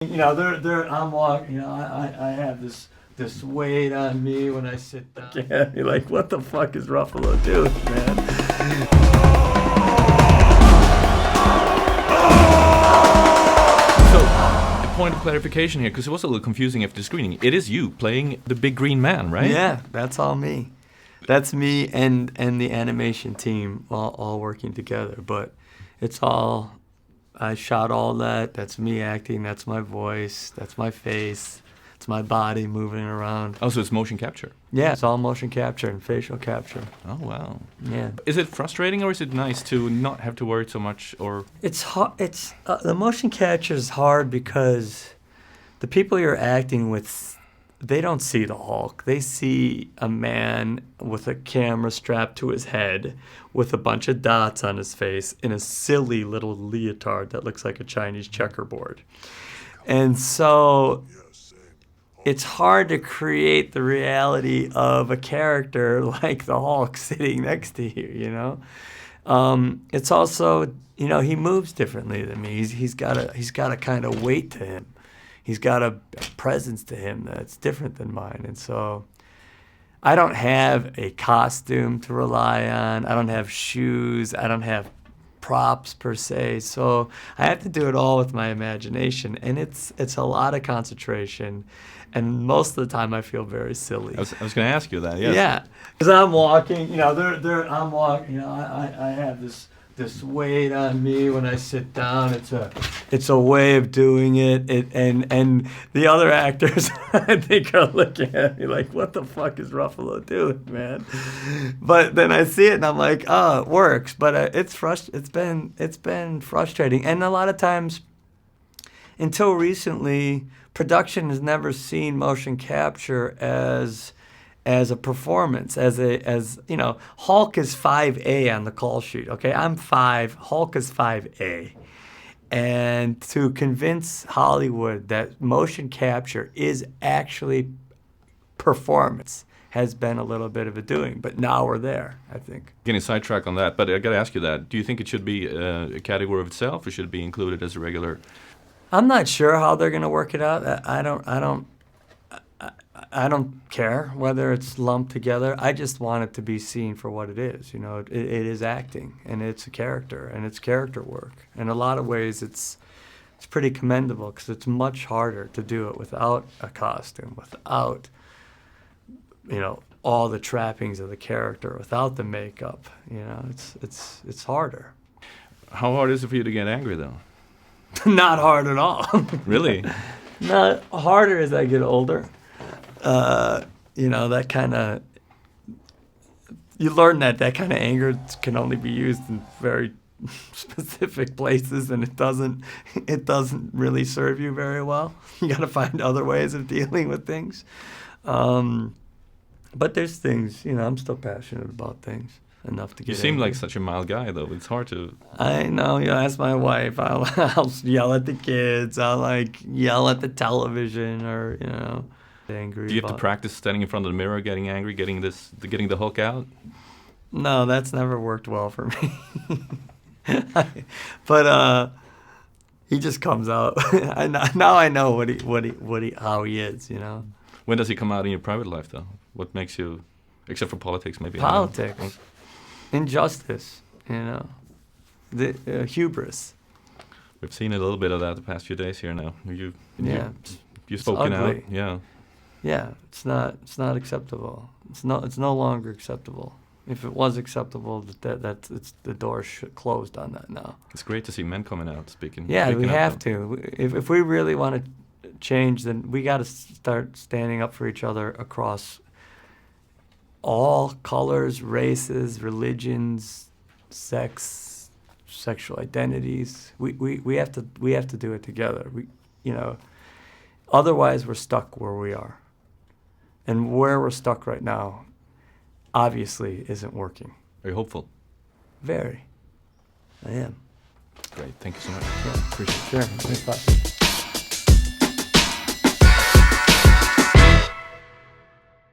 I'm walking, I have this weight on me when I sit down. Yeah, you're like, what the fuck is Ruffalo doing, man? So, a point of clarification here, because it was a little confusing after the screening. It is you playing the big green man, right? Yeah, that's all me. That's me and the animation team all working together. But it's all, I shot all that. That's me acting. That's my voice. That's my face. It's my body moving around. Oh, so it's motion capture? Yeah, it's all motion capture and facial capture. Oh, wow. Yeah. Is it frustrating or is it nice to not have to worry so much? Or It's hard. The motion capture is hard because the people you're acting with, they don't see the Hulk. They see a man with a camera strapped to his head with a bunch of dots on his face in a silly little leotard that looks like a Chinese checkerboard. And so it's hard to create the reality of a character like the Hulk sitting next to you, you know? It's also, you know, he moves differently than me. He's got a kind of weight to him. He's got a presence to him that's different than mine. And so I don't have a costume to rely on. I don't have shoes. I don't have props per se. So I have to do it all with my imagination. And it's a lot of concentration. And most of the time I feel very silly. I was going to ask you that, yes. Yeah. Because I'm walking, I'm walking, I have this weight on me when I sit down. It's a way of doing it. And the other actors, I think, are looking at me like, what the fuck is Ruffalo doing, man? But then I see it and I'm like, oh, it works. But it's been frustrating. And a lot of times, until recently, production has never seen motion capture as a performance, as you know, Hulk is 5A on the call sheet, okay? I'm 5, Hulk is 5A. And to convince Hollywood that motion capture is actually performance has been a little bit of a doing, but now we're there, I think. Getting sidetracked on that, but I got to ask you that. Do you think it should be a category of itself, or should it be included as a regular? I'm not sure how they're going to work it out. I don't care whether it's lumped together. I just want it to be seen for what it is. You know, it is acting, and it's a character, and it's character work. In a lot of ways, it's pretty commendable because it's much harder to do it without a costume, without, you know, all the trappings of the character, without the makeup. You know, it's harder. How hard is it for you to get angry, though? Not hard at all. Really? Not harder as I get older. You know, that kind of, you learn that kind of anger can only be used in very specific places, and it doesn't really serve you very well. You got to find other ways of dealing with things. But there's things, you know, I'm still passionate about things enough to get. You seem angry. like such a mild guy, though. It's hard to. I know. You know, ask my wife. I'll yell at the kids. I'll like yell at the television, or you know. Angry. Do you have to practice standing in front of the mirror, getting angry, getting the Hulk out? No, that's never worked well for me. But he just comes out. Now I know how he is. You know. When does he come out in your private life, though? What makes you, except for politics, maybe? Politics, injustice. You know, the hubris. We've seen a little bit of that the past few days here now. You've spoken out. Yeah. Yeah, it's not acceptable. It's no longer acceptable. If it was acceptable, it's the door closed on that now. It's great to see men coming out speaking. Yeah, we have to. If we really want to change, then we got to start standing up for each other across all colors, races, religions, sex, sexual identities. We have to do it together. You know, otherwise we're stuck where we are. And where we're stuck right now, obviously, isn't working. Are you hopeful? Very. I am. Great. Thank you so much. Yeah, appreciate it. Sure. Thanks a lot.